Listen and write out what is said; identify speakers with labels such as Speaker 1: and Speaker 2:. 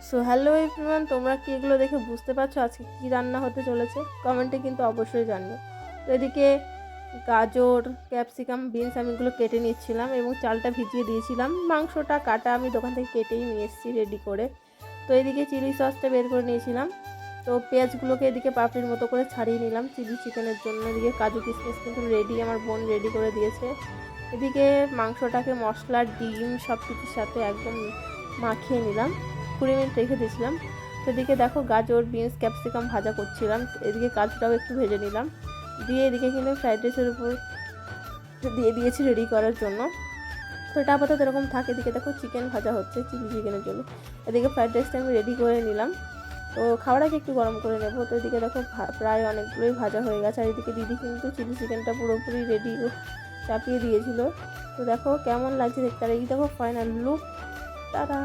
Speaker 1: So hello everyone, তোমরা কি এগুলো দেখে বুঝতে পারছো আজকে কী রান্না হতে চলেছে? কমেন্টে কিন্তু অবশ্যই জানিও। তো এদিকে গাজর, ক্যাপসিকাম, বিনস আমি এগুলো কেটে নিচ্ছিলাম এবং চালটা ভিজিয়ে দিয়েছিলাম। মাংসটা কাটা আমি দোকান থেকে কেটেই নিয়ে এসেছি রেডি করে। তো এদিকে চিলি সসটা বের করে নিয়েছিলাম। তো পেঁয়াজগুলোকে এদিকে পাপড়ির মতো করে ছাড়িয়ে নিলাম চিলি চিকেনের জন্য। এদিকে কাজু কিশমিশ কিন্তু রেডি, আমার বোন রেডি করে দিয়েছে। এদিকে মাংসটাকে মশলা, ডিম সব কিছুর সাথে একদম মাখিয়ে নিলাম, 20 মিনিট রেখে দিয়েছিলাম। তো এদিকে দেখো গাজর, বিনস, ক্যাপসিকাম ভাজা করছিলাম। এদিকে কাজুটাও একটু ভেজে নিলাম, দিয়ে এদিকে কিন্তু ফ্রাইড রাইসের উপর দিয়ে দিয়েছি রেডি করার জন্য। তো এটা আপাতত এরকম থাকে। এদিকে দেখো চিকেন ভাজা হচ্ছে চিলি চিকেনের জন্য। এদিকে ফ্রাইড রাইসটা আমি রেডি করে নিলাম। তো খাওয়ার আগে একটু গরম করে নেবো। তো এদিকে দেখো প্রায় অনেকগুলোই ভাজা হয়ে গেছে। আর এদিকে দিদি কিন্তু চিলি চিকেনটা পুরোপুরি রেডি চাপিয়ে দিয়েছিল। তো দেখো কেমন লাগছে দেখতে। আর এই দেখো ফাইনাল লুক, তারা।